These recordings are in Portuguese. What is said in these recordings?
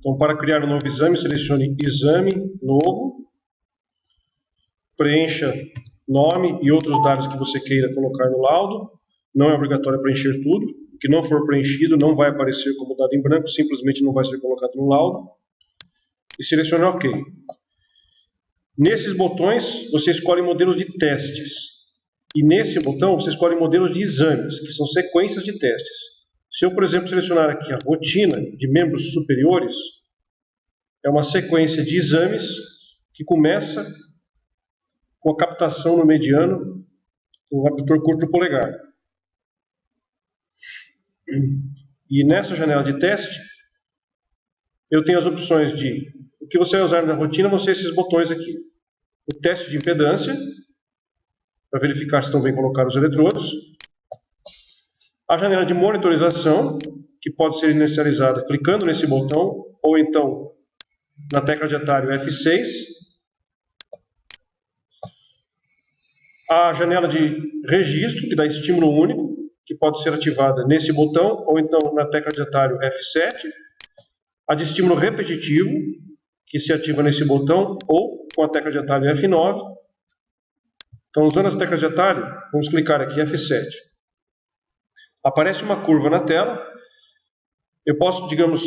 Então, para criar um novo exame, selecione Exame Novo, preencha nome e outros dados que você queira colocar no laudo. Não é obrigatório preencher tudo. O que não for preenchido não vai aparecer como dado em branco, simplesmente não vai ser colocado no laudo. E selecione OK. Nesses botões, você escolhe modelos de testes. E nesse botão, você escolhe modelos de exames, que são sequências de testes. Se eu, por exemplo, selecionar aqui a rotina de membros superiores, é uma sequência de exames que começa com a captação no mediano do abdutor curto do polegar. E nessa janela de teste, eu tenho as opções de... O que você vai usar na rotina vão ser esses botões aqui. O teste de impedância, para verificar se estão bem colocados os eletrodos. A janela de monitorização, que pode ser inicializada clicando nesse botão, ou então na tecla de atalho F6. A janela de registro, que dá estímulo único, que pode ser ativada nesse botão, ou então na tecla de atalho F7. A de estímulo repetitivo, que se ativa nesse botão, ou com a tecla de atalho F9. Então, usando as teclas de atalho, vamos clicar aqui F7. Aparece uma curva na tela. Eu posso, digamos,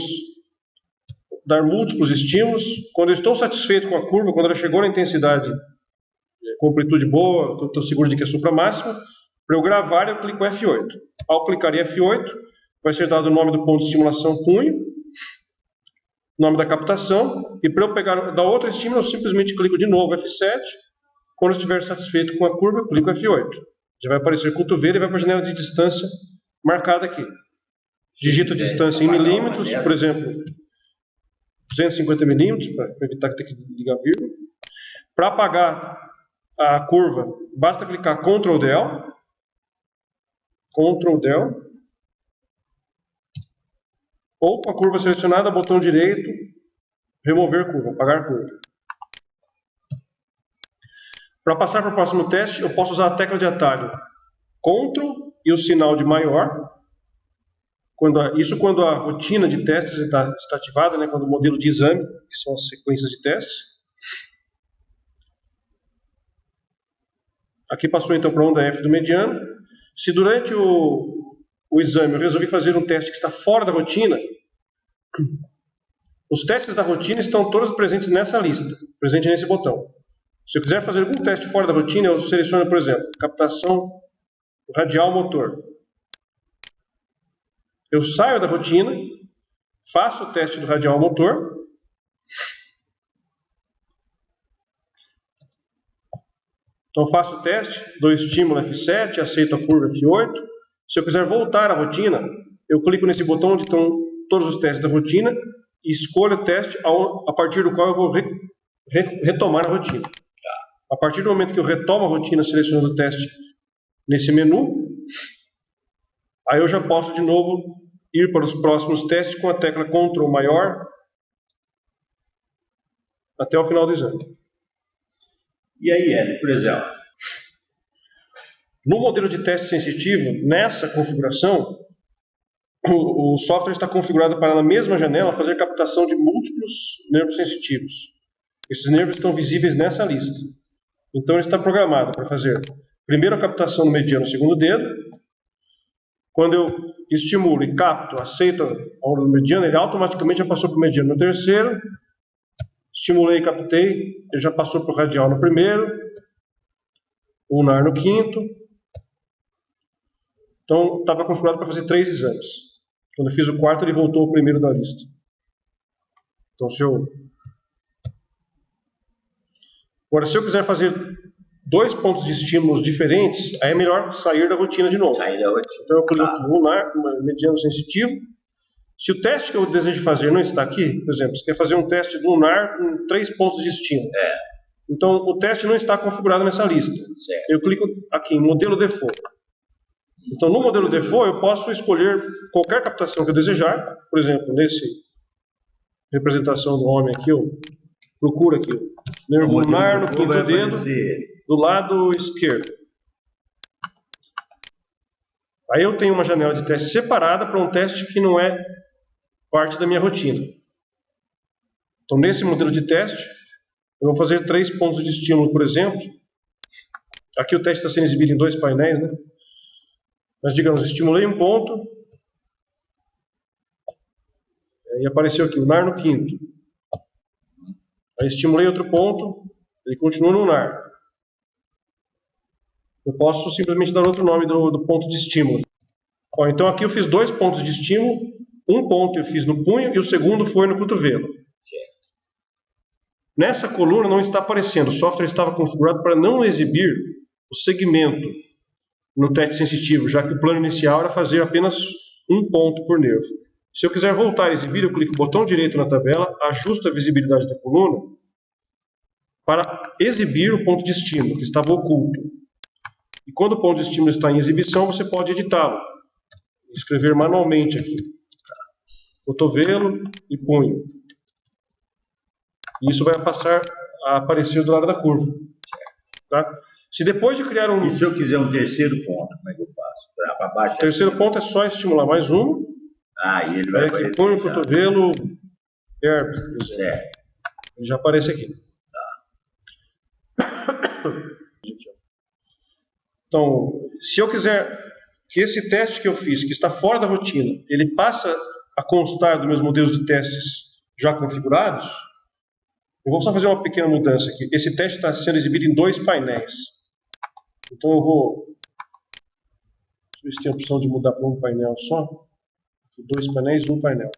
dar múltiplos estímulos. Quando eu estou satisfeito com a curva, quando ela chegou na intensidade com amplitude boa, estou seguro de que é supra máxima, para eu gravar eu clico F8. Ao clicar em F8, vai ser dado o nome do ponto de estimulação punho, nome da captação, e para eu pegar da outra estímulo, eu simplesmente clico de novo F7. Quando eu estiver satisfeito com a curva, eu clico F8. Já vai aparecer cotovelo e vai para a janela de distância marcada aqui. Digito a distância em milímetros, por exemplo, 250 milímetros, para evitar que tenha que ligar vírgula. Para apagar a curva, basta clicar Ctrl Del, ou com a curva selecionada, botão direito, remover curva, apagar curva. Para passar para o próximo teste, eu posso usar a tecla de atalho Ctrl e o sinal de maior. Isso quando a rotina de testes está ativada, né, quando o modelo de exame, que são as sequências de testes. Aqui passou então para a onda F do mediano. Se durante o exame eu resolvi fazer um teste que está fora da rotina, os testes da rotina estão todos presentes nessa lista, presente nesse botão. Se eu quiser fazer algum teste fora da rotina, eu seleciono, por exemplo, captação radial motor. Eu saio da rotina, faço o teste do radial motor. Então faço o teste, dou estímulo F7, aceito a curva F8. Se eu quiser voltar à rotina, eu clico nesse botão onde estão todos os testes da rotina e escolho o teste a partir do qual eu vou retomar a rotina. A partir do momento que eu retomo a rotina selecionando o teste nesse menu, aí eu já posso de novo ir para os próximos testes com a tecla Ctrl maior até o final do exame. E aí, Hélio, por exemplo? No modelo de teste sensitivo, nessa configuração, o software está configurado para, na mesma janela, fazer captação de múltiplos nervos sensitivos. Esses nervos estão visíveis nessa lista. Então ele está programado para fazer primeiro a captação no mediano segundo dedo. Quando eu estimulo e capto, aceito a onda do mediano, ele automaticamente já passou para o mediano no terceiro. Estimulei e captei, ele já passou para o radial no primeiro, ulnar no quinto. Então estava configurado para fazer 3 exames. Quando eu fiz o quarto, ele voltou ao primeiro da lista. Então Agora, se eu quiser fazer 2 pontos de estímulos diferentes, aí é melhor sair da rotina de novo. Então eu clico aqui, ulnar, mediano sensitivo. Se o teste que eu desejo fazer não está aqui, por exemplo, você quer fazer um teste do ulnar com 3 pontos de estímulo. Então o teste não está configurado nessa lista. Eu clico aqui em modelo default. Então no modelo default eu posso escolher qualquer captação que eu desejar. Por exemplo, nesse representação do homem aqui, eu procuro aqui nervo ulnar no quinto dedo do lado esquerdo. Aí eu tenho uma janela de teste separada para um teste que não é parte da minha rotina. Então, nesse modelo de teste, eu vou fazer 3 pontos de estímulo, por exemplo. Aqui o teste está sendo exibido em 2 painéis, né? Mas, digamos, estimulei um ponto, e apareceu aqui o NAR no quinto. Aí estimulei outro ponto, ele continua no NAR. Eu posso simplesmente dar outro nome do ponto de estímulo. Ó, então aqui eu fiz 2 pontos de estímulo, um ponto eu fiz no punho e o segundo foi no cotovelo. Nessa coluna não está aparecendo, o software estava configurado para não exibir o segmento no teste sensitivo, já que o plano inicial era fazer apenas um ponto por nervo. Se eu quiser voltar a exibir, eu clico no botão direito na tabela, ajusto a visibilidade da coluna para exibir o ponto de estímulo, que estava oculto. E quando o ponto de estímulo está em exibição, você pode editá-lo. Escrever manualmente aqui. Cotovelo e punho. E isso vai passar a aparecer do lado da curva. Tá? Se depois de criar um... E se eu quiser um terceiro ponto, como é que eu faço? Para baixo? O terceiro ponto é só estimular mais um. Ah, e ele vai aparecer. Aqui, punho, cotovelo, herpes. Certo. Ele já aparece aqui. Então, se eu quiser que esse teste que eu fiz, que está fora da rotina, ele passa a constar dos meus modelos de testes já configurados, eu vou só fazer uma pequena mudança aqui. Esse teste está sendo exibido em 2 painéis. Então eu vou... Deixa eu ver se tem a opção de mudar para um painel só. 2 painéis, um painel.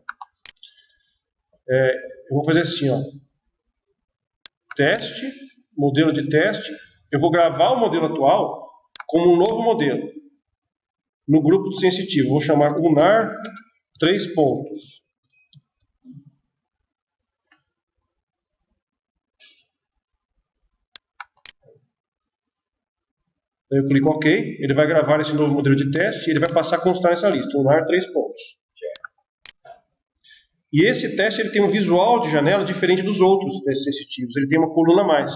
Eu vou fazer assim, ó. Teste, modelo de teste. Eu vou gravar o modelo atual como um novo modelo. No grupo de sensitivo. Vou chamar UNAR 3 pontos. Aí eu clico OK, ele vai gravar esse novo modelo de teste e ele vai passar a constar nessa lista, UNAR 3 pontos. E esse teste ele tem um visual de janela diferente dos outros testes sensitivos, ele tem uma coluna a mais.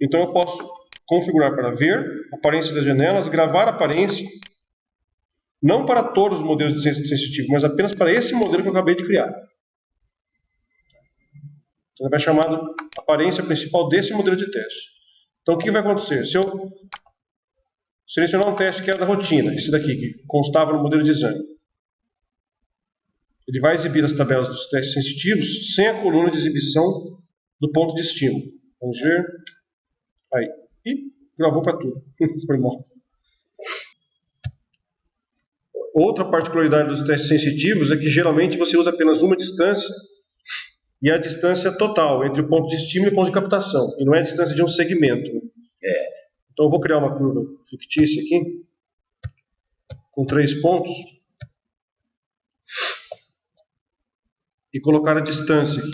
Então eu posso configurar para ver a aparência das janelas, gravar a aparência, não para todos os modelos de teste sensitivo, mas apenas para esse modelo que eu acabei de criar. Então ele vai chamar a aparência principal desse modelo de teste. Então o que vai acontecer? Se eu selecionar um teste que era da rotina, esse daqui, que constava no modelo de exame, ele vai exibir as tabelas dos testes sensitivos sem a coluna de exibição do ponto de estímulo. Vamos ver. Aí. E gravou para tudo. Foi mal. Outra particularidade dos testes sensitivos é que geralmente você usa apenas uma distância e a distância total entre o ponto de estímulo e o ponto de captação. E não é a distância de um segmento. Então eu vou criar uma curva fictícia aqui, com 3 pontos, e colocar a distância aqui.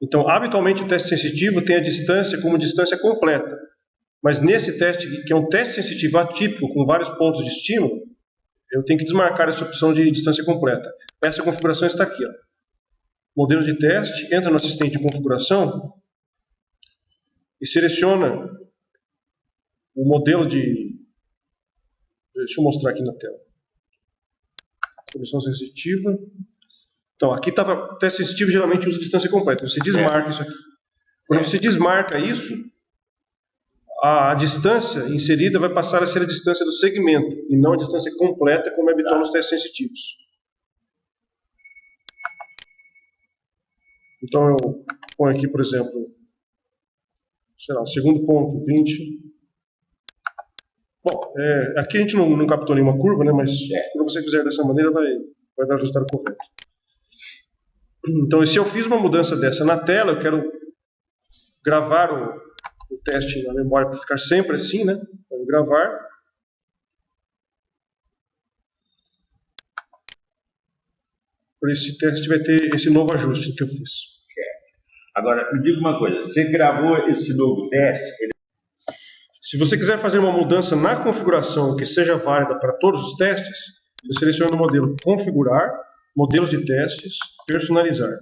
Então, habitualmente o teste sensitivo tem a distância como distância completa. Mas nesse teste, que é um teste sensitivo atípico, com vários pontos de estímulo, eu tenho que desmarcar essa opção de distância completa. Essa configuração está aqui. Ó. Modelo de teste, entra no assistente de configuração, e seleciona o modelo de... Deixa eu mostrar aqui na tela. Condição sensitiva. Então, aqui estava... Teste sensitivo geralmente usa distância completa. Você desmarca isso aqui. Quando você desmarca isso, a distância inserida vai passar a ser a distância do segmento, e não a distância completa, como é habitual nos testes sensitivos. Então, eu ponho aqui, por exemplo... sei lá, segundo ponto, 20. Bom, aqui a gente não captou nenhuma curva, né? Mas quando você fizer dessa maneira, vai dar o resultado correto. Então, se eu fiz uma mudança dessa na tela, eu quero gravar o teste na memória para ficar sempre assim, né? Vou gravar. Por esse teste vai ter esse novo ajuste que eu fiz. Agora, me diga uma coisa, você gravou esse novo teste? Se você quiser fazer uma mudança na configuração que seja válida para todos os testes, você seleciona o modelo Configurar, Modelos de Testes, Personalizar.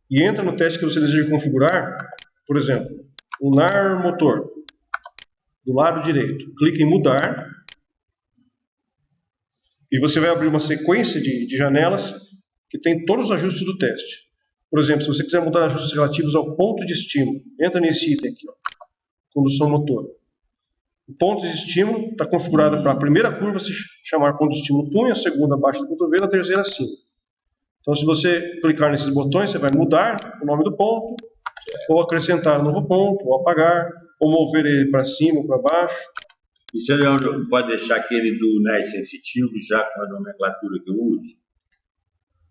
E entra no teste que você deseja configurar, por exemplo, UNAR motor, do lado direito. Clique em Mudar E você vai abrir uma sequência de janelas que tem todos os ajustes do teste. Por exemplo, se você quiser mudar ajustes relativos ao ponto de estímulo, entra nesse item aqui, ó, condução motora. O ponto de estímulo está configurado para a primeira curva se chamar ponto de estímulo punho, a segunda abaixo do cotovelo, a terceira acima. Então, se você clicar nesses botões, você vai mudar o nome do ponto, ou acrescentar um novo ponto, ou apagar, ou mover ele para cima ou para baixo. E você não pode deixar aquele do NER sensitivo já com a nomenclatura que eu uso?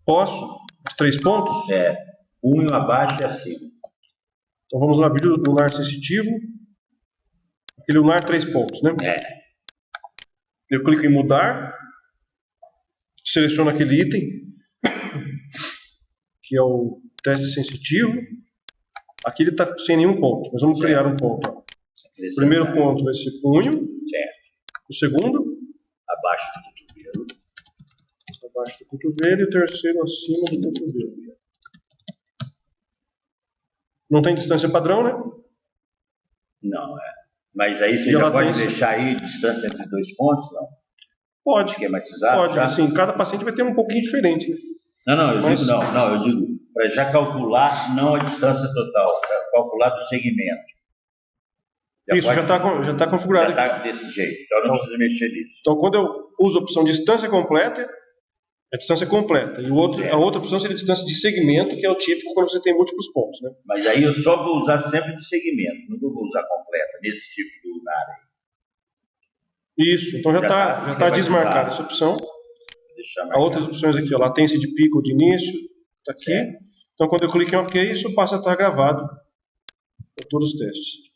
Posso? Os 3 pontos? Punho abaixo e acima. Então vamos lá, vídeo do lunar sensitivo. Aquele lunar 3 pontos, né? Eu clico em mudar, seleciono aquele item, que é o teste sensitivo. Aqui ele está sem nenhum ponto, mas vamos criar um ponto. Ó. O primeiro ponto vai ser punho. O segundo? Abaixo do cotovelo. Abaixo do cotovelo. E o terceiro acima do cotovelo. Não tem distância padrão, né? Não, Mas aí você já pode deixar aí distância entre 2 pontos, não? Pode. Esquematizado? Pode, assim, cada paciente vai ter um pouquinho diferente. Né? Eu digo para já calcular não a distância total, para calcular do segmento. Já está configurado. Já está desse jeito, então não precisa mexer nisso. Então, quando eu uso a opção distância completa, é distância completa. E a outra opção seria distância de segmento, que é o típico quando você tem múltiplos pontos. Né? Mas aí eu só vou usar sempre de segmento, não vou usar completa, nesse tipo de lunar aí. Isso, então já está desmarcada essa opção. Há outras opções aqui, ó, latência de pico ou de início, está aqui. Então, quando eu clico em OK, isso passa a estar gravado para todos os testes.